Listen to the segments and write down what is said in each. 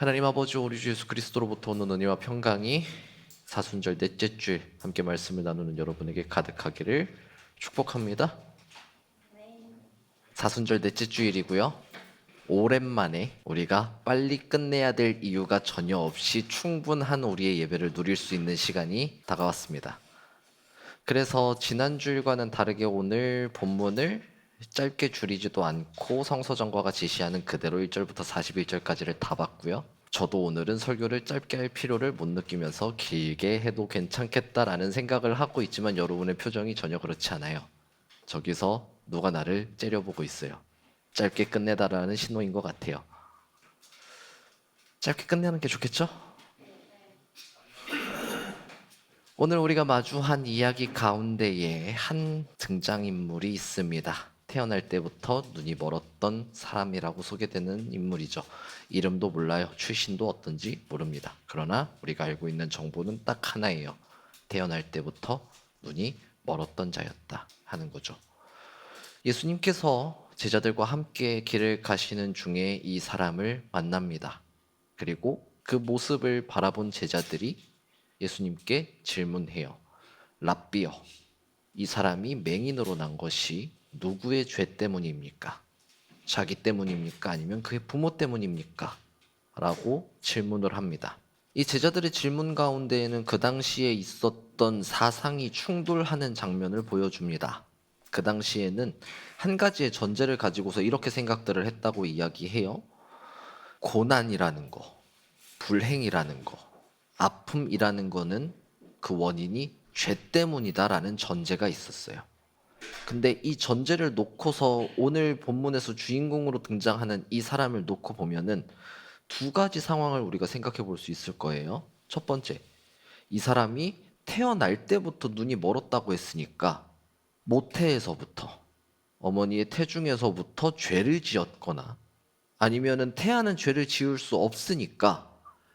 하나님 아버지, 우리 주 예수 그리스도로부터 오는 은혜와 평강이 사순절 넷째 주일 함께 말씀을 나누는 여러분에게 가득하기를 축복합니다. 사순절 넷째 주일이고요. 오랜만에 우리가 빨리 끝내야 될 이유가 전혀 없이 충분한 우리의 예배를 누릴 수 있는 시간이 다가왔습니다. 그래서 지난 주일과는 다르게 오늘 본문을 짧게 줄이지도 않고 성서정과가 지시하는 그대로 1절부터 41절까지를 다 봤고요. 저도 오늘은 설교를 짧게 할 필요를 못 느끼면서 길게 해도 괜찮겠다라는 생각을 하고 있지만 여러분의 표정이 전혀 그렇지 않아요. 저기서 누가 나를 째려보고 있어요. 짧게 끝내다라는 신호인 것 같아요. 짧게 끝내는 게 좋겠죠? 오늘 우리가 마주한 이야기 가운데에 한 등장인물이 있습니다. 태어날 때부터 눈이 멀었던 사람이라고 소개되는 인물이죠. 이름도 몰라요. 출신도 어떤지 모릅니다. 그러나 우리가 알고 있는 정보는 딱 하나예요. 태어날 때부터 눈이 멀었던 자였다 하는 거죠. 예수님께서 제자들과 함께 길을 가시는 중에 이 사람을 만납니다. 그리고 그 모습을 바라본 제자들이 예수님께 질문해요. 랍비여, 이 사람이 맹인으로 난 것이 누구의 죄 때문입니까? 자기 때문입니까? 아니면 그의 부모 때문입니까? 라고 질문을 합니다. 이 제자들의 질문 가운데에는 그 당시에 있었던 사상이 충돌하는 장면을 보여줍니다. 그 당시에는 한 가지의 전제를 가지고서 이렇게 생각들을 했다고 이야기해요. 고난이라는 거, 불행이라는 거, 아픔이라는 거는 그 원인이 죄 때문이다라는 전제가 있었어요. 근데 이 전제를 놓고서 오늘 본문에서 주인공으로 등장하는 이 사람을 놓고 보면은 두 가지 상황을 우리가 생각해 볼 수 있을 거예요. 첫 번째, 이 사람이 태어날 때부터 눈이 멀었다고 했으니까 모태에서부터 어머니의 태중에서부터 죄를 지었거나 아니면은 태아는 죄를 지을 수 없으니까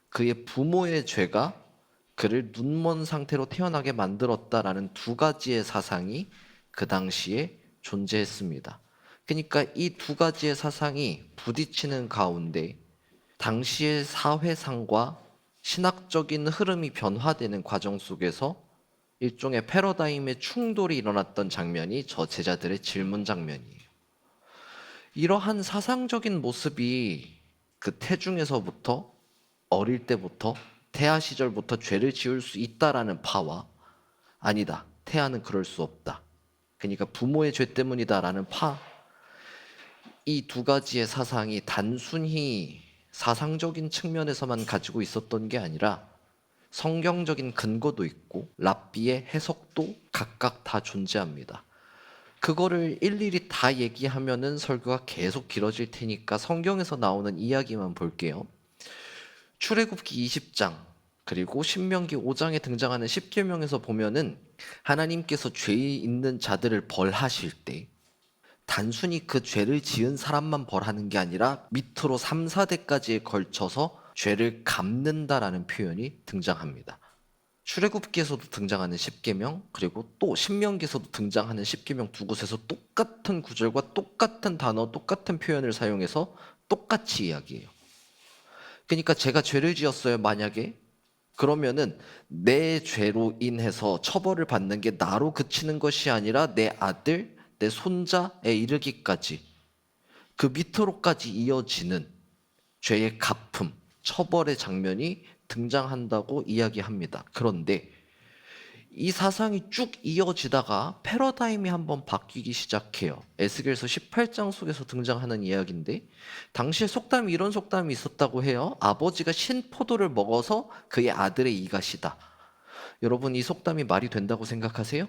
그의 부모의 죄가 그를 눈먼 상태로 태어나게 만들었다라는 두 가지의 사상이 그 당시에 존재했습니다. 그러니까 이 두 가지의 사상이 부딪히는 가운데 당시의 사회상과 신학적인 흐름이 변화되는 과정 속에서 일종의 패러다임의 충돌이 일어났던 장면이 저 제자들의 질문 장면이에요. 이러한 사상적인 모습이 그 태중에서부터 어릴 때부터 태아 시절부터 죄를 지을 수 있다라는 파와 아니다. 태아는 그럴 수 없다. 그러니까 부모의 죄 때문이다라는 파. 이 두 가지의 사상이 단순히 사상적인 측면에서만 가지고 있었던 게 아니라 성경적인 근거도 있고 랍비의 해석도 각각 다 존재합니다. 그거를 일일이 다 얘기하면은 설교가 계속 길어질 테니까 성경에서 나오는 이야기만 볼게요. 출애굽기 20장 그리고 신명기 5장에 등장하는 십계명에서 보면은 하나님께서 죄 있는 자들을 벌하실 때 단순히 그 죄를 지은 사람만 벌하는 게 아니라 밑으로 3, 4대까지에 걸쳐서 죄를 갚는다라는 표현이 등장합니다. 출애굽기에서도 등장하는 십계명 그리고 또 신명기에서도 등장하는 십계명 두 곳에서 똑같은 구절과 똑같은 단어, 똑같은 표현을 사용해서 똑같이 이야기해요. 그러니까 제가 죄를 지었어요, 만약에. 그러면은 내 죄로 인해서 처벌을 받는 게 나로 그치는 것이 아니라 내 아들, 내 손자에 이르기까지 그 밑으로까지 이어지는 죄의 갚음, 처벌의 장면이 등장한다고 이야기합니다. 그런데 이 사상이 쭉 이어지다가 패러다임이 한번 바뀌기 시작해요. 에스겔서 18장 속에서 등장하는 이야기인데 당시에 속담이 이런 속담이 있었다고 해요. 아버지가 신포도를 먹어서 그의 아들의 이가시다. 여러분 이 속담이 말이 된다고 생각하세요?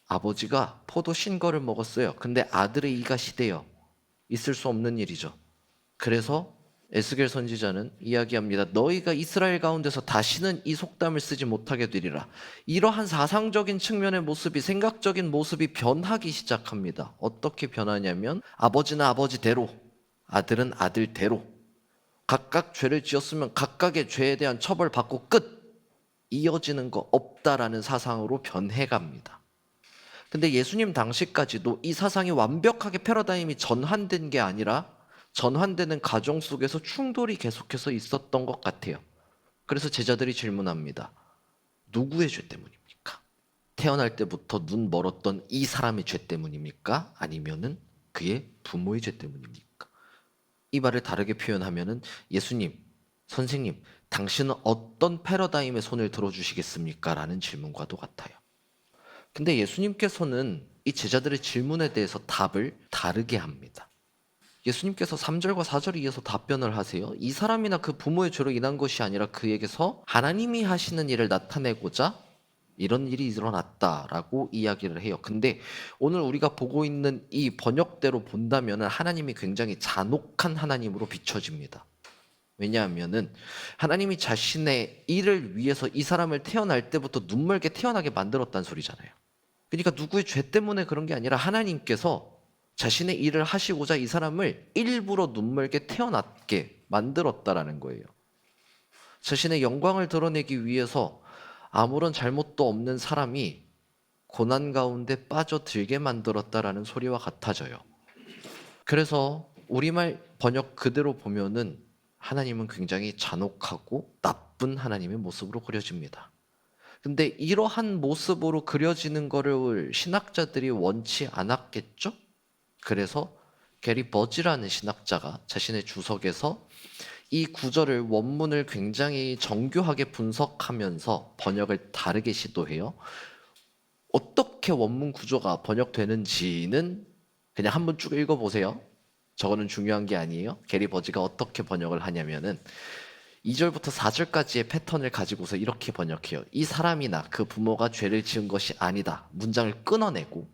아버지가 포도 신거를 먹었어요. 근데 아들의 이가 시대요. 있을 수 없는 일이죠. 그래서 에스겔 선지자는 이야기합니다. 너희가 이스라엘 가운데서 다시는 이 속담을 쓰지 못하게 되리라. 이러한 사상적인 측면의 모습이 생각적인 모습이 변하기 시작합니다. 어떻게 변하냐면 아버지는 아버지대로 아들은 아들대로 각각 죄를 지었으면 각각의 죄에 대한 처벌받고 끝 이어지는 거 없다라는 사상으로 변해갑니다. 근데 예수님 당시까지도 이 사상이 완벽하게 패러다임이 전환된 게 아니라 전환되는 과정 속에서 충돌이 계속해서 있었던 것 같아요. 그래서 제자들이 질문합니다. 누구의 죄 때문입니까? 태어날 때부터 눈 멀었던 이 사람의 죄 때문입니까? 아니면은 그의 부모의 죄 때문입니까? 이 말을 다르게 표현하면은 예수님, 선생님, 당신은 어떤 패러다임의 손을 들어주시겠습니까? 라는 질문과도 같아요. 근데 예수님께서는 이 제자들의 질문에 대해서 답을 다르게 합니다. 예수님께서 3절과 4절에 이어서 답변을 하세요. 이 사람이나 그 부모의 죄로 인한 것이 아니라 그에게서 하나님이 하시는 일을 나타내고자 이런 일이 일어났다라고 이야기를 해요. 근데 오늘 우리가 보고 있는 이 번역대로 본다면 하나님이 굉장히 잔혹한 하나님으로 비춰집니다. 왜냐하면은 하나님이 자신의 일을 위해서 이 사람을 태어날 때부터 눈멀게 태어나게 만들었다는 소리잖아요. 그러니까 누구의 죄 때문에 그런 게 아니라 하나님께서 자신의 일을 하시고자 이 사람을 일부러 눈멀게 태어났게 만들었다라는 거예요. 자신의 영광을 드러내기 위해서 아무런 잘못도 없는 사람이 고난 가운데 빠져들게 만들었다라는 소리와 같아져요. 그래서 우리말 번역 그대로 보면은 하나님은 굉장히 잔혹하고 나쁜 하나님의 모습으로 그려집니다. 근데 이러한 모습으로 그려지는 거를 신학자들이 원치 않았겠죠? 그래서 게리 버지라는 신학자가 자신의 주석에서 이 구절을 원문을 굉장히 정교하게 분석하면서 번역을 다르게 시도해요. 어떻게 원문 구조가 번역되는지는 그냥 한번 쭉 읽어보세요. 저거는 중요한 게 아니에요. 게리 버지가 어떻게 번역을 하냐면은 2절부터 4절까지의 패턴을 가지고서 이렇게 번역해요. 이 사람이나 그 부모가 죄를 지은 것이 아니다. 문장을 끊어내고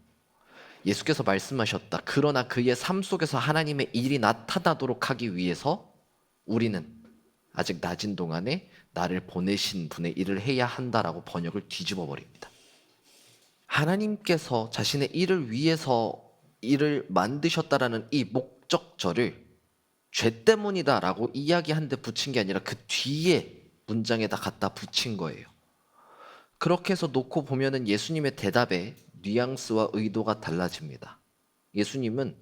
예수께서 말씀하셨다. 그러나 그의 삶 속에서 하나님의 일이 나타나도록 하기 위해서 우리는 아직 낮은 동안에 나를 보내신 분의 일을 해야 한다라고 번역을 뒤집어 버립니다. 하나님께서 자신의 일을 위해서 일을 만드셨다라는 이 목적절을 죄 때문이다라고 이야기한 데 붙인 게 아니라 그 뒤에 문장에다 갖다 붙인 거예요. 그렇게 해서 놓고 보면은 예수님의 대답에 뉘앙스와 의도가 달라집니다. 예수님은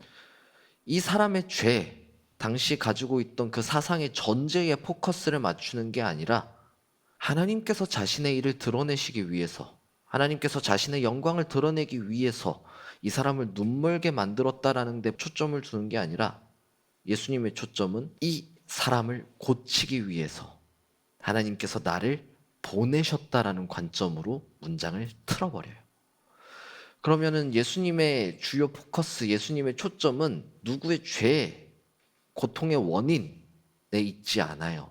이 사람의 죄, 당시 가지고 있던 그 사상의 전제에 포커스를 맞추는 게 아니라 하나님께서 자신의 일을 드러내시기 위해서, 하나님께서 자신의 영광을 드러내기 위해서 이 사람을 눈멀게 만들었다라는 데 초점을 두는 게 아니라 예수님의 초점은 이 사람을 고치기 위해서 하나님께서 나를 보내셨다라는 관점으로 문장을 틀어버려요. 그러면은 예수님의 주요 포커스, 예수님의 초점은 누구의 죄, 고통의 원인에 있지 않아요.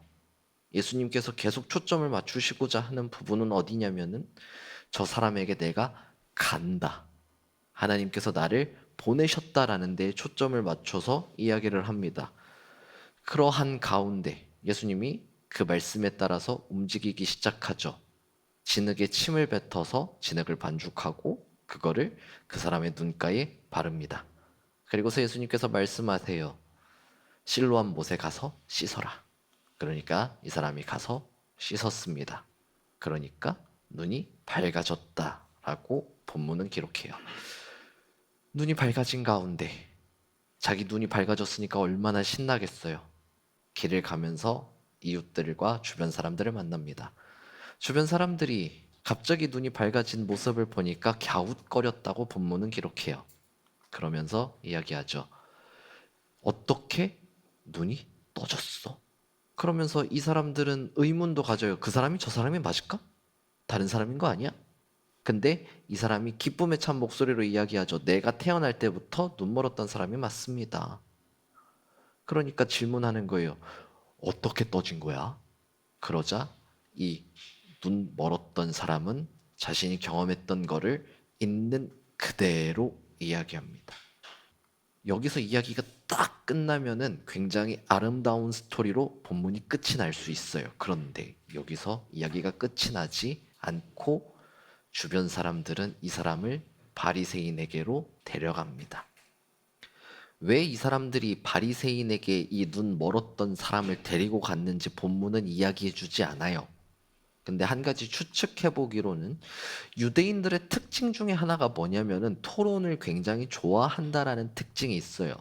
예수님께서 계속 초점을 맞추시고자 하는 부분은 어디냐면은 저 사람에게 내가 간다. 하나님께서 나를 보내셨다라는 데에 초점을 맞춰서 이야기를 합니다. 그러한 가운데 예수님이 그 말씀에 따라서 움직이기 시작하죠. 진흙에 침을 뱉어서 진흙을 반죽하고 그거를 그 사람의 눈가에 바릅니다. 그리고서 예수님께서 말씀하세요. 실로암 못에 가서 씻어라. 그러니까 이 사람이 가서 씻었습니다. 그러니까 눈이 밝아졌다라고 본문은 기록해요. 눈이 밝아진 가운데 자기 눈이 밝아졌으니까 얼마나 신나겠어요. 길을 가면서 이웃들과 주변 사람들을 만납니다. 주변 사람들이 갑자기 눈이 밝아진 모습을 보니까 갸웃거렸다고 본문은 기록해요. 그러면서 이야기하죠. 어떻게 눈이 떠졌어? 그러면서 이 사람들은 의문도 가져요. 그 사람이 저 사람이 맞을까? 다른 사람인 거 아니야? 근데 이 사람이 기쁨에 찬 목소리로 이야기하죠. 내가 태어날 때부터 눈 멀었던 사람이 맞습니다. 그러니까 질문하는 거예요. 어떻게 떠진 거야? 그러자 이 눈 멀었던 사람은 자신이 경험했던 거를 있는 그대로 이야기합니다. 여기서 이야기가 딱 끝나면은 굉장히 아름다운 스토리로 본문이 끝이 날 수 있어요. 그런데 여기서 이야기가 끝이 나지 않고 주변 사람들은 이 사람을 바리새인에게로 데려갑니다. 왜 이 사람들이 바리새인에게 이 눈 멀었던 사람을 데리고 갔는지 본문은 이야기해 주지 않아요. 근데 한 가지 추측해 보기로는 유대인들의 특징 중에 하나가 뭐냐면은 토론을 굉장히 좋아한다라는 특징이 있어요.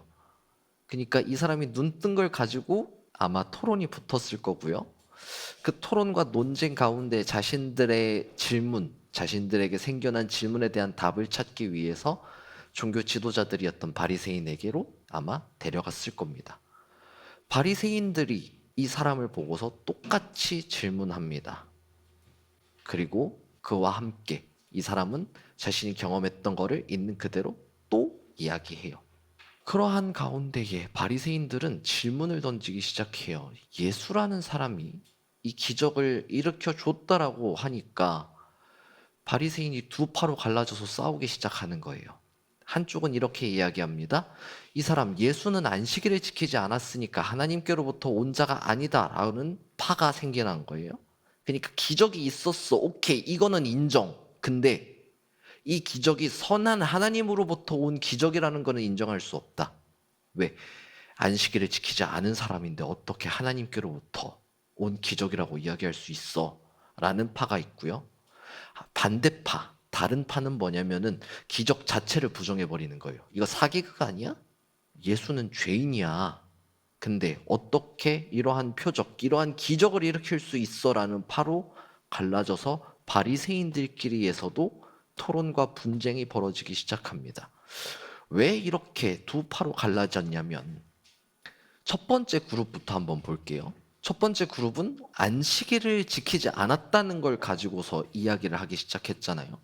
그러니까 이 사람이 눈 뜬 걸 가지고 아마 토론이 붙었을 거고요. 그 토론과 논쟁 가운데 자신들의 질문, 자신들에게 생겨난 질문에 대한 답을 찾기 위해서 종교 지도자들이었던 바리새인에게로 아마 데려갔을 겁니다. 바리새인들이 이 사람을 보고서 똑같이 질문합니다. 그리고 그와 함께 이 사람은 자신이 경험했던 거를 있는 그대로 또 이야기해요. 그러한 가운데에 바리새인들은 질문을 던지기 시작해요. 예수라는 사람이 이 기적을 일으켜 줬다라고 하니까 바리새인이 두 파로 갈라져서 싸우기 시작하는 거예요. 한쪽은 이렇게 이야기합니다. 이 사람 예수는 안식일을 지키지 않았으니까 하나님께로부터 온 자가 아니다라는 파가 생겨난 거예요. 그러니까 기적이 있었어. 오케이. 이거는 인정. 근데 이 기적이 선한 하나님으로부터 온 기적이라는 것은 인정할 수 없다. 왜? 안식일을 지키지 않은 사람인데 어떻게 하나님께로부터 온 기적이라고 이야기할 수 있어? 라는 파가 있고요. 반대파, 다른 파는 뭐냐면은 기적 자체를 부정해버리는 거예요. 이거 사기극 아니야? 예수는 죄인이야. 근데 어떻게 이러한 표적, 이러한 기적을 일으킬 수 있어라는 파로 갈라져서 바리새인들끼리에서도 토론과 분쟁이 벌어지기 시작합니다. 왜 이렇게 두 파로 갈라졌냐면 첫 번째 그룹부터 한번 볼게요. 첫 번째 그룹은 안식일을 지키지 않았다는 걸 가지고서 이야기를 하기 시작했잖아요.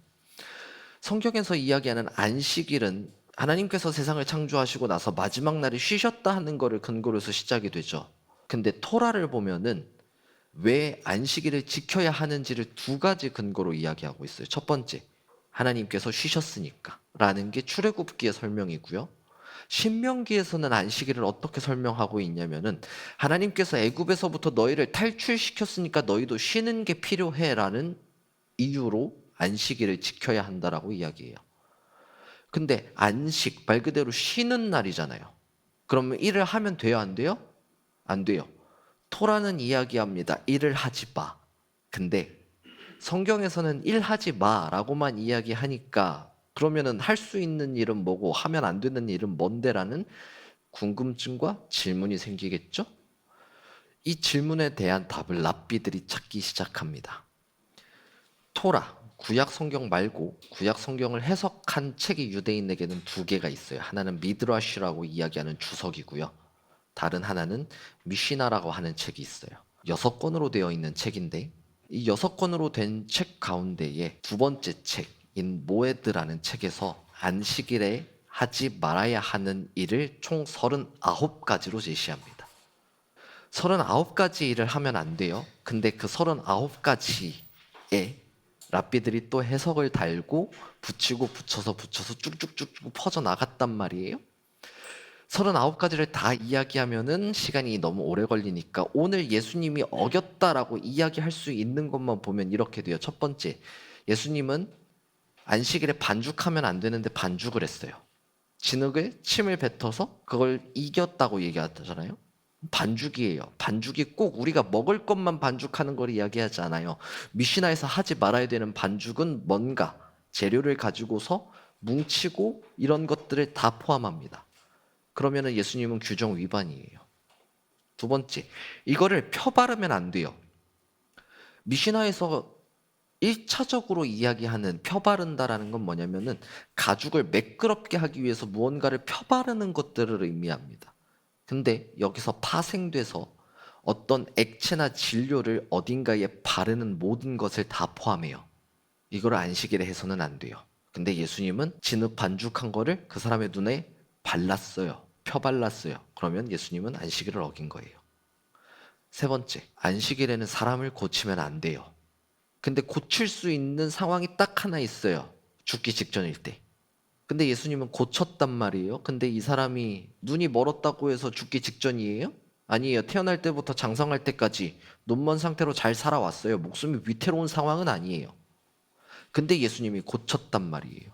성경에서 이야기하는 안식일은 하나님께서 세상을 창조하시고 나서 마지막 날에 쉬셨다 하는 것을 근거로 해서 시작이 되죠. 근데 토라를 보면은 왜 안식일을 지켜야 하는지를 두 가지 근거로 이야기하고 있어요. 첫 번째, 하나님께서 쉬셨으니까 라는 게 출애굽기의 설명이고요. 신명기에서는 안식일을 어떻게 설명하고 있냐면은 하나님께서 애굽에서부터 너희를 탈출시켰으니까 너희도 쉬는 게 필요해라는 이유로 안식일을 지켜야 한다라고 이야기해요. 근데 안식 말 그대로 쉬는 날이잖아요. 그러면 일을 하면 돼요, 안 돼요? 안 돼요. 토라는 이야기합니다. 일을 하지 마. 근데 성경에서는 일하지 마라고만 이야기하니까 그러면은 할 수 있는 일은 뭐고 하면 안 되는 일은 뭔데라는 궁금증과 질문이 생기겠죠? 이 질문에 대한 답을 랍비들이 찾기 시작합니다. 토라, 구약 성경 말고 구약 성경을 해석한 책이 유대인에게는 두 개가 있어요. 하나는 미드라시라고 이야기하는 주석이고요. 다른 하나는 미시나라고 하는 책이 있어요. 6권으로 되어 있는 책인데 이 6권으로 된 책 가운데에 두 번째 책인 모에드라는 책에서 안식일에 하지 말아야 하는 일을 총 39가지로 제시합니다. 39가지 일을 하면 안 돼요. 근데 그 39가지에 랍비들이 또 해석을 달고 붙이고 붙여서 쭉쭉쭉 퍼져나갔단 말이에요. 39가지를 다 이야기하면은 시간이 너무 오래 걸리니까 오늘 예수님이 어겼다라고 이야기할 수 있는 것만 보면 이렇게 돼요. 첫 번째, 예수님은 안식일에 반죽하면 안 되는데 반죽을 했어요. 진흙을 침을 뱉어서 그걸 이겼다고 얘기하잖아요. 반죽이에요. 반죽이 꼭 우리가 먹을 것만 반죽하는 걸 이야기하지 않아요. 미시나에서 하지 말아야 되는 반죽은 뭔가 재료를 가지고서 뭉치고 이런 것들을 다 포함합니다. 그러면은 예수님은 규정 위반이에요. 두 번째, 이거를 펴바르면 안 돼요. 미시나에서 1차적으로 이야기하는 펴바른다라는 건 뭐냐면은 가죽을 매끄럽게 하기 위해서 무언가를 펴바르는 것들을 의미합니다. 근데 여기서 파생돼서 어떤 액체나 진료를 어딘가에 바르는 모든 것을 다 포함해요. 이거를 안식일에 해서는 안 돼요. 근데 예수님은 진흙 반죽한 거를 그 사람의 눈에 발랐어요. 펴발랐어요. 그러면 예수님은 안식일을 어긴 거예요. 세 번째, 안식일에는 사람을 고치면 안 돼요. 근데 고칠 수 있는 상황이 딱 하나 있어요. 죽기 직전일 때. 근데 예수님은 고쳤단 말이에요. 근데 이 사람이 눈이 멀었다고 해서 죽기 직전이에요? 아니에요. 태어날 때부터 장성할 때까지 눈먼 상태로 잘 살아왔어요. 목숨이 위태로운 상황은 아니에요. 근데 예수님이 고쳤단 말이에요.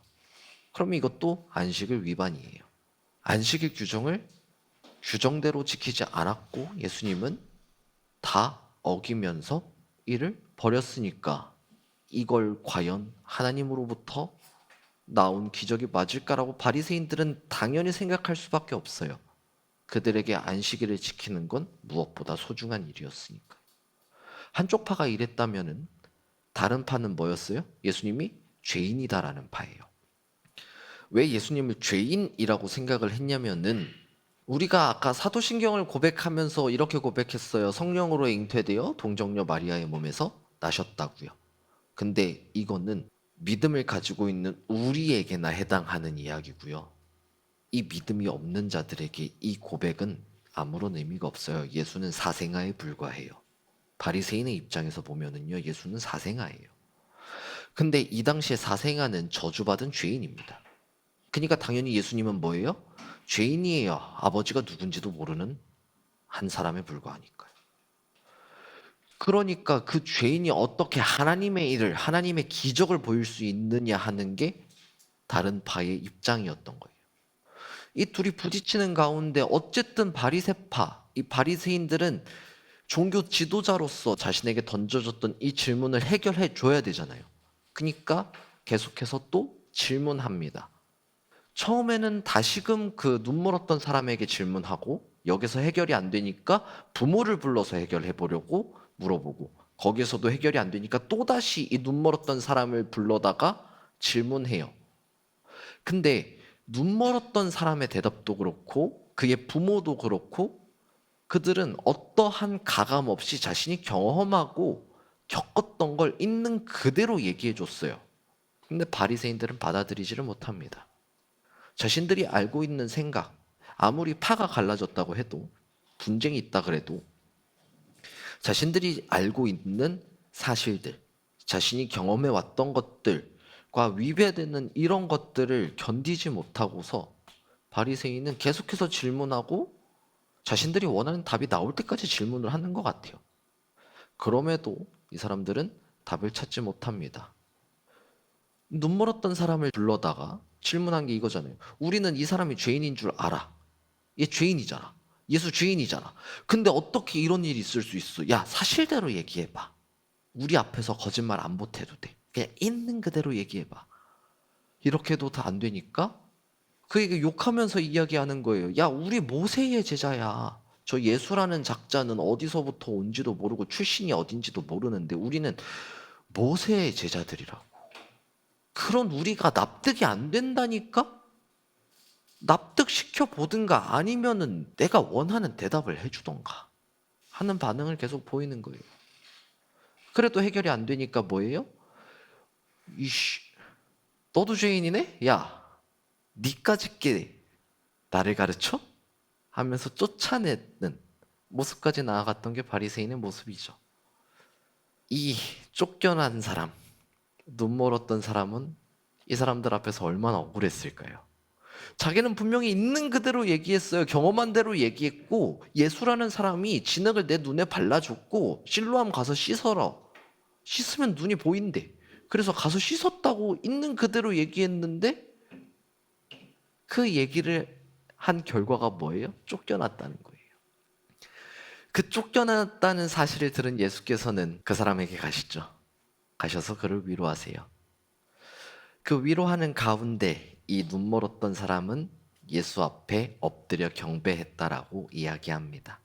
그럼 이것도 안식일 위반이에요. 안식일 규정을 규정대로 지키지 않았고 예수님은 다 어기면서 이를 버렸으니까 이걸 과연 하나님으로부터 나온 기적이 맞을까라고 바리새인들은 당연히 생각할 수밖에 없어요. 그들에게 안식일을 지키는 건 무엇보다 소중한 일이었으니까요. 한쪽 파가 이랬다면은 다른 파는 뭐였어요? 예수님이 죄인이다라는 파예요. 왜 예수님을 죄인이라고 생각을 했냐면은 우리가 아까 사도신경을 고백하면서 이렇게 고백했어요. 성령으로 잉태되어 동정녀 마리아의 몸에서 나셨다고요. 근데 이거는 믿음을 가지고 있는 우리에게나 해당하는 이야기고요. 이 믿음이 없는 자들에게 이 고백은 아무런 의미가 없어요. 예수는 사생아에 불과해요. 바리새인의 입장에서 보면은요, 예수는 사생아예요. 근데 이 당시에 사생아는 저주받은 죄인입니다. 그러니까 당연히 예수님은 뭐예요? 죄인이에요. 아버지가 누군지도 모르는 한 사람에 불과하니까요. 그러니까 그 죄인이 어떻게 하나님의 일을, 하나님의 기적을 보일 수 있느냐 하는 게 다른 파의 입장이었던 거예요. 이 둘이 부딪히는 가운데 어쨌든 바리새파, 이 바리새인들은 종교 지도자로서 자신에게 던져졌던 이 질문을 해결해 줘야 되잖아요. 그러니까 계속해서 또 질문합니다. 처음에는 다시금 그 눈멀었던 사람에게 질문하고 여기서 해결이 안 되니까 부모를 불러서 해결해 보려고 물어보고 거기서도 해결이 안 되니까 또다시 이 눈멀었던 사람을 불러다가 질문해요. 근데 눈멀었던 사람의 대답도 그렇고 그의 부모도 그렇고 그들은 어떠한 가감 없이 자신이 경험하고 겪었던 걸 있는 그대로 얘기해 줬어요. 근데 바리새인들은 받아들이지를 못합니다. 자신들이 알고 있는 생각, 아무리 파가 갈라졌다고 해도 분쟁이 있다 그래도 자신들이 알고 있는 사실들, 자신이 경험해 왔던 것들과 위배되는 이런 것들을 견디지 못하고서 바리새인은 계속해서 질문하고 자신들이 원하는 답이 나올 때까지 질문을 하는 것 같아요. 그럼에도 이 사람들은 답을 찾지 못합니다. 눈멀었던 사람을 불러다가 질문한 게 이거잖아요. 우리는 이 사람이 죄인인 줄 알아. 얘 죄인이잖아. 예수 죄인이잖아. 근데 어떻게 이런 일이 있을 수 있어? 야, 사실대로 얘기해봐. 우리 앞에서 거짓말 안 보태도 돼. 그냥 있는 그대로 얘기해봐. 이렇게 해도 다 안 되니까 그에게 욕하면서 이야기하는 거예요. 야, 우리 모세의 제자야. 저 예수라는 작자는 어디서부터 온지도 모르고 출신이 어딘지도 모르는데 우리는 모세의 제자들이라고. 그런 우리가 납득이 안 된다니까? 납득시켜 보든가 아니면은 내가 원하는 대답을 해주던가 하는 반응을 계속 보이는 거예요. 그래도 해결이 안 되니까 뭐예요? 이씨, 너도 죄인이네? 야, 니까짓게 나를 가르쳐? 하면서 쫓아내는 모습까지 나아갔던 게 바리새인의 모습이죠. 이 쫓겨난 사람, 눈멀었던 사람은 이 사람들 앞에서 얼마나 억울했을까요? 자기는 분명히 있는 그대로 얘기했어요. 경험한 대로 얘기했고 예수라는 사람이 진흙을 내 눈에 발라줬고 실로암 가서 씻어라. 씻으면 눈이 보인대. 그래서 가서 씻었다고 있는 그대로 얘기했는데 그 얘기를 한 결과가 뭐예요? 쫓겨났다는 거예요. 그 쫓겨났다는 사실을 들은 예수께서는 그 사람에게 가시죠. 가셔서 그를 위로하세요. 그 위로하는 가운데 이 눈멀었던 사람은 예수 앞에 엎드려 경배했다라고 이야기합니다.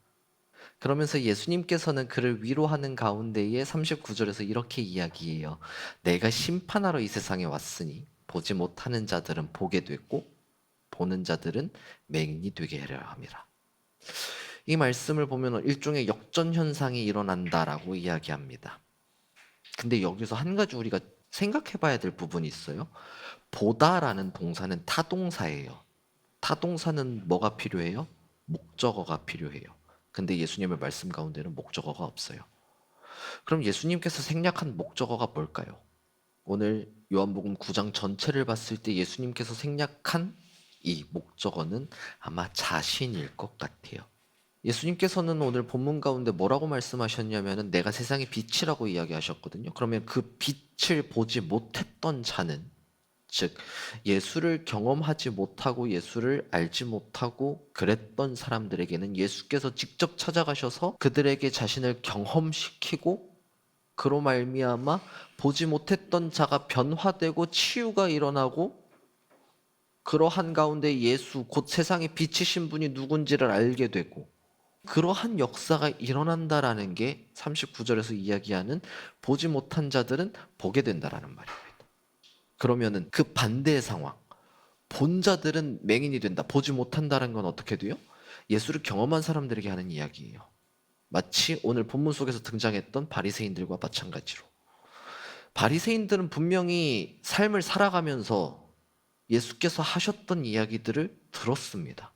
그러면서 예수님께서는 그를 위로하는 가운데에 39절에서 이렇게 이야기해요. 내가 심판하러 이 세상에 왔으니 보지 못하는 자들은 보게 되고 보는 자들은 맹인이 되게 하려 함이라. 이 말씀을 보면 일종의 역전 현상이 일어난다라고 이야기합니다. 근데 여기서 한 가지 우리가 생각해 봐야 될 부분이 있어요. 보다라는 동사는 타동사예요. 타동사는 뭐가 필요해요? 목적어가 필요해요. 근데 예수님의 말씀 가운데는 목적어가 없어요. 그럼 예수님께서 생략한 목적어가 뭘까요? 오늘 요한복음 9장 전체를 봤을 때 예수님께서 생략한 이 목적어는 아마 자신일 것 같아요. 예수님께서는 오늘 본문 가운데 뭐라고 말씀하셨냐면은 내가 세상의 빛이라고 이야기하셨거든요. 그러면 그 빛을 보지 못했던 자는 즉 예수를 경험하지 못하고 예수를 알지 못하고 그랬던 사람들에게는 예수께서 직접 찾아가셔서 그들에게 자신을 경험시키고 그로 말미암아 보지 못했던 자가 변화되고 치유가 일어나고 그러한 가운데 예수 곧 세상의 빛이신 분이 누군지를 알게 되고 그러한 역사가 일어난다라는 게 39절에서 이야기하는 보지 못한 자들은 보게 된다라는 말입니다. 그러면은 그 반대의 상황, 본 자들은 맹인이 된다. 보지 못한다는 건 어떻게 돼요? 예수를 경험한 사람들에게 하는 이야기예요. 마치 오늘 본문 속에서 등장했던 바리새인들과 마찬가지로. 바리새인들은 분명히 삶을 살아가면서 예수께서 하셨던 이야기들을 들었습니다.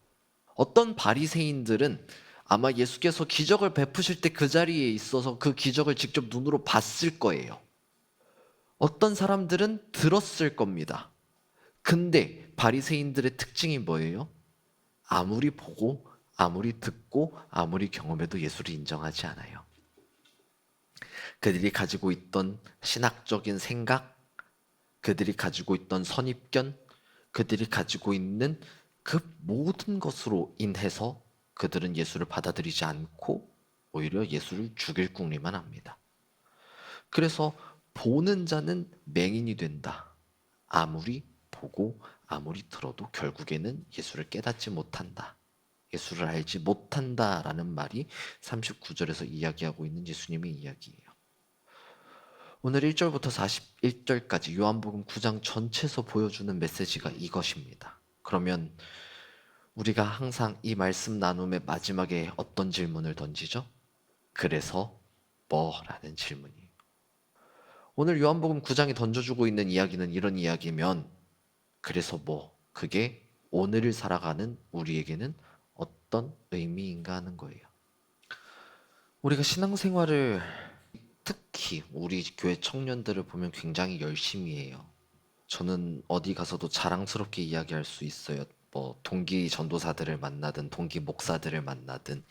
어떤 바리새인들은 아마 예수께서 기적을 베푸실 때 그 자리에 있어서 그 기적을 직접 눈으로 봤을 거예요. 어떤 사람들은 들었을 겁니다. 근데 바리새인들의 특징이 뭐예요? 아무리 보고 아무리 듣고 아무리 경험해도 예수를 인정하지 않아요. 그들이 가지고 있던 신학적인 생각, 그들이 가지고 있던 선입견, 그들이 가지고 있는 그 모든 것으로 인해서 그들은 예수를 받아들이지 않고 오히려 예수를 죽일 궁리만 합니다. 그래서 보는 자는 맹인이 된다. 아무리 보고 아무리 들어도 결국에는 예수를 깨닫지 못한다. 예수를 알지 못한다라는 말이 39절에서 이야기하고 있는 예수님의 이야기예요. 오늘 1절부터 41절까지 요한복음 9장 전체에서 보여주는 메시지가 이것입니다. 그러면 우리가 항상 이 말씀 나눔의 마지막에 어떤 질문을 던지죠? 그래서 뭐라는 질문이에요. 오늘 요한복음 9장이 던져주고 있는 이야기는 이런 이야기면 그래서 뭐 그게 오늘을 살아가는 우리에게는 어떤 의미인가 하는 거예요. 우리가 신앙생활을 특히 우리 교회 청년들을 보면 굉장히 열심히 해요. 저는 어디 가서도 자랑스럽게 이야기할 수 있어요. 뭐 동기 전도사들을 만나든 동기 목사들을 만나든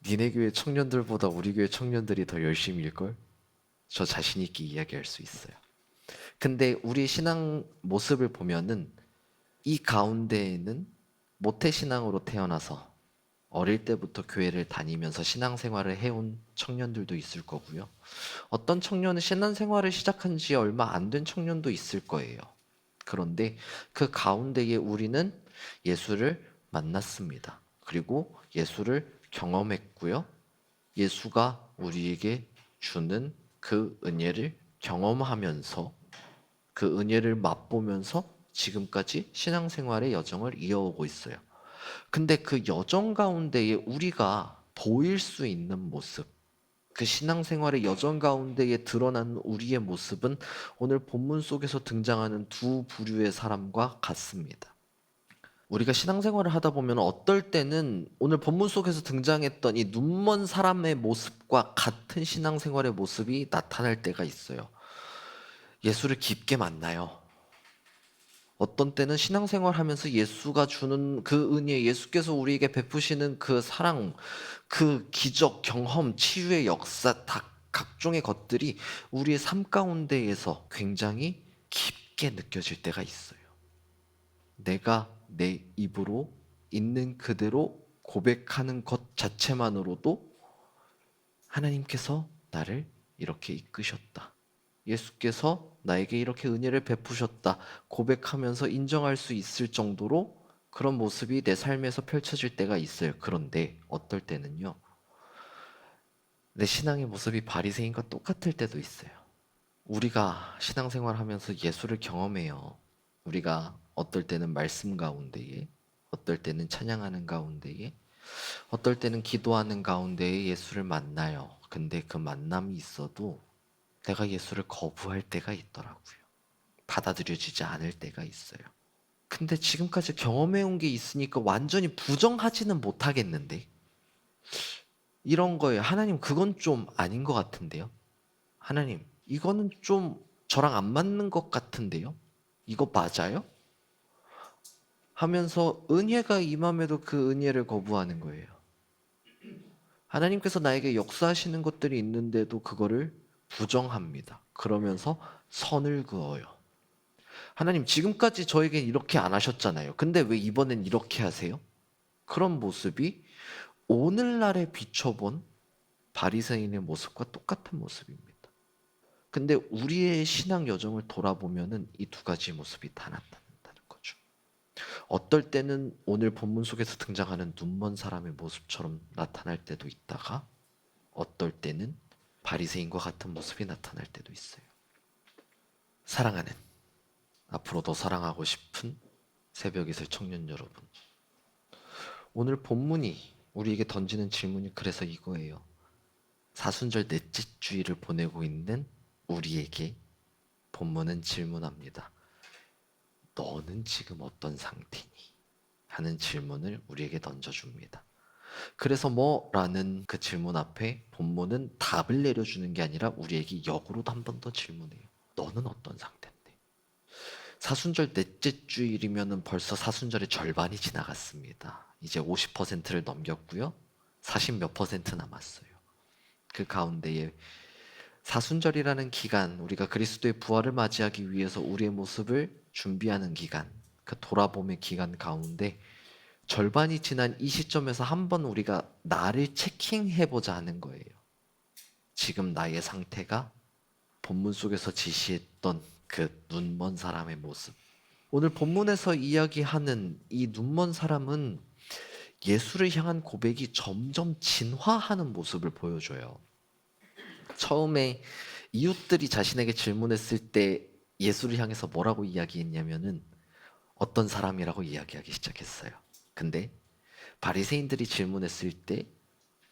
니네 교회 청년들보다 우리 교회 청년들이 더 열심히 일걸? 저 자신 있게 이야기할 수 있어요. 근데 우리 신앙 모습을 보면은 이 가운데에는 모태신앙으로 태어나서 어릴 때부터 교회를 다니면서 신앙생활을 해온 청년들도 있을 거고요. 어떤 청년은 신앙생활을 시작한 지 얼마 안 된 청년도 있을 거예요. 그런데 그 가운데에 우리는 예수를 만났습니다. 그리고 예수를 경험했고요. 예수가 우리에게 주는 그 은혜를 경험하면서 그 은혜를 맛보면서 지금까지 신앙생활의 여정을 이어오고 있어요. 근데 그 여정 가운데에 우리가 보일 수 있는 모습, 그 신앙생활의 여정 가운데에 드러나는 우리의 모습은 오늘 본문 속에서 등장하는 두 부류의 사람과 같습니다. 우리가 신앙생활을 하다 보면 어떨 때는 오늘 본문 속에서 등장했던 이 눈먼 사람의 모습과 같은 신앙생활의 모습이 나타날 때가 있어요. 예수를 깊게 만나요. 어떤 때는 신앙생활 하면서 예수가 주는 그 은혜, 예수께서 우리에게 베푸시는 그 사랑, 그 기적, 경험, 치유의 역사, 다 각종의 것들이 우리의 삶 가운데에서 굉장히 깊게 느껴질 때가 있어요. 내가 내 입으로 있는 그대로 고백하는 것 자체만으로도 하나님께서 나를 이렇게 이끄셨다. 예수께서 나에게 이렇게 은혜를 베푸셨다. 고백하면서 인정할 수 있을 정도로 그런 모습이 내 삶에서 펼쳐질 때가 있어요. 그런데 어떨 때는요. 내 신앙의 모습이 바리새인과 똑같을 때도 있어요. 우리가 신앙생활 하면서 예수를 경험해요. 우리가 어떨 때는 말씀 가운데에, 어떨 때는 찬양하는 가운데에, 어떨 때는 기도하는 가운데에 예수를 만나요. 근데 그 만남이 있어도 내가 예수를 거부할 때가 있더라고요. 받아들여지지 않을 때가 있어요. 근데 지금까지 경험해온 게 있으니까 완전히 부정하지는 못하겠는데 이런 거예요. 하나님 그건 좀 아닌 것 같은데요. 하나님 이거는 좀 저랑 안 맞는 것 같은데요. 이거 맞아요? 하면서 은혜가 임함에도 그 은혜를 거부하는 거예요. 하나님께서 나에게 역사하시는 것들이 있는데도 그거를 부정합니다. 그러면서 선을 그어요. 하나님 지금까지 저에게 이렇게 안 하셨잖아요. 근데 왜 이번엔 이렇게 하세요? 그런 모습이 오늘날에 비춰본 바리새인의 모습과 똑같은 모습입니다. 근데 우리의 신앙 여정을 돌아보면은 이 두 가지 모습이 다 나타난다는 거죠. 어떨 때는 오늘 본문 속에서 등장하는 눈먼 사람의 모습처럼 나타날 때도 있다가 어떨 때는 바리새인과 같은 모습이 나타날 때도 있어요. 사랑하는, 앞으로 더 사랑하고 싶은 새벽이슬 청년 여러분, 오늘 본문이 우리에게 던지는 질문이 그래서 이거예요. 사순절 넷째 주일을 보내고 있는 우리에게 본문은 질문합니다. 너는 지금 어떤 상태니? 하는 질문을 우리에게 던져줍니다. 그래서 뭐라는 그 질문 앞에 본문은 답을 내려주는 게 아니라 우리에게 역으로도 한 번 더 질문해요. 너는 어떤 상태인데? 사순절 넷째 주일이면은 벌써 사순절의 절반이 지나갔습니다. 이제 50%를 넘겼고요. 40 몇 퍼센트 남았어요. 그 가운데에 사순절이라는 기간, 우리가 그리스도의 부활을 맞이하기 위해서 우리의 모습을 준비하는 기간, 그 돌아봄의 기간 가운데 절반이 지난 이 시점에서 한번 우리가 나를 체킹해보자 하는 거예요. 지금 나의 상태가 본문 속에서 지시했던 그 눈먼 사람의 모습. 오늘 본문에서 이야기하는 이 눈먼 사람은 예수를 향한 고백이 점점 진화하는 모습을 보여줘요. 처음에 이웃들이 자신에게 질문했을 때 예수를 향해서 뭐라고 이야기했냐면은 어떤 사람이라고 이야기하기 시작했어요. 근데 바리새인들이 질문했을 때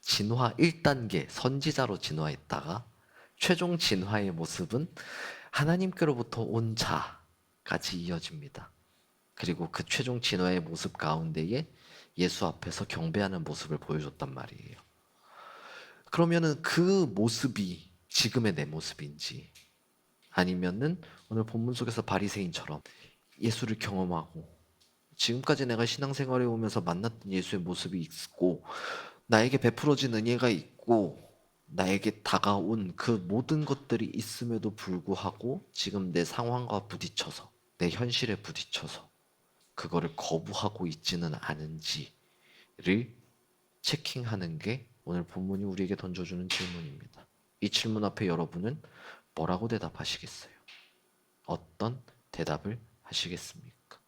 진화 1단계 선지자로 진화했다가 최종 진화의 모습은 하나님께로부터 온 자까지 이어집니다. 그리고 그 최종 진화의 모습 가운데에 예수 앞에서 경배하는 모습을 보여줬단 말이에요. 그러면은 그 모습이 지금의 내 모습인지 아니면은 오늘 본문 속에서 바리새인처럼 예수를 경험하고 지금까지 내가 신앙생활에 오면서 만났던 예수의 모습이 있고 나에게 베풀어진 은혜가 있고 나에게 다가온 그 모든 것들이 있음에도 불구하고 지금 내 상황과 부딪혀서 내 현실에 부딪혀서 그거를 거부하고 있지는 않은지를 체킹하는 게 오늘 본문이 우리에게 던져주는 질문입니다. 이 질문 앞에 여러분은 뭐라고 대답하시겠어요? 어떤 대답을 하시겠습니까?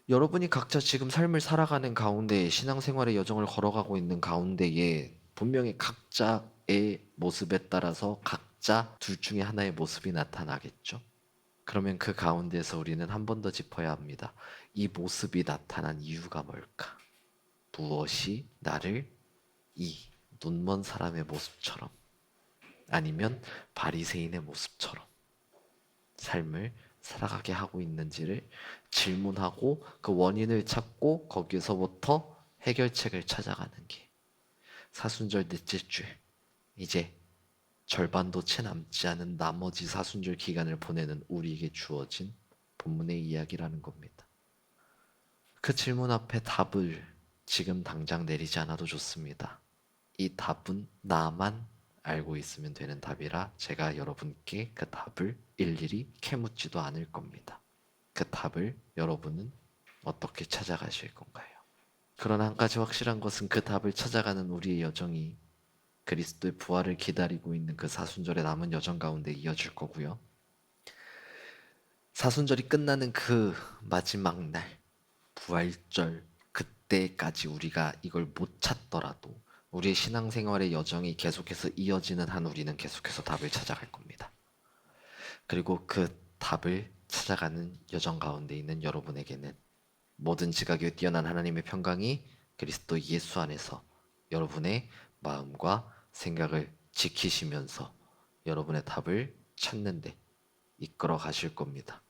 여러분이 각자 지금 삶을 살아가는 가운데 신앙생활의 여정을 걸어가고 있는 가운데에 분명히 각자의 모습에 따라서 각자 둘 중에 하나의 모습이 나타나겠죠. 그러면 그 가운데서 우리는 한 번 더 짚어야 합니다. 이 모습이 나타난 이유가 뭘까? 무엇이 나를 이 눈먼 사람의 모습처럼 아니면 바리새인의 모습처럼 삶을 살아가게 하고 있는지를 질문하고 그 원인을 찾고 거기서부터 해결책을 찾아가는 게 사순절 넷째 주 이제 절반도 채 남지 않은 나머지 사순절 기간을 보내는 우리에게 주어진 본문의 이야기라는 겁니다. 그 질문 앞에 답을 지금 당장 내리지 않아도 좋습니다. 이 답은 나만 알고 있으면 되는 답이라 제가 여러분께 그 답을 일일이 캐묻지도 않을 겁니다. 그 답을 여러분은 어떻게 찾아가실 건가요? 그러나 한 가지 확실한 것은 그 답을 찾아가는 우리의 여정이 그리스도의 부활을 기다리고 있는 그 사순절의 남은 여정 가운데 이어질 거고요. 사순절이 끝나는 그 마지막 날, 부활절, 그때까지 우리가 이걸 못 찾더라도 우리의 신앙생활의 여정이 계속해서 이어지는 한 우리는 계속해서 답을 찾아갈 겁니다. 그리고 그 답을 찾아가는 여정 가운데 있는 여러분에게는 모든 지각에 뛰어난 하나님의 평강이 그리스도 예수 안에서 여러분의 마음과 생각을 지키시면서 여러분의 답을 찾는 데 이끌어 가실 겁니다.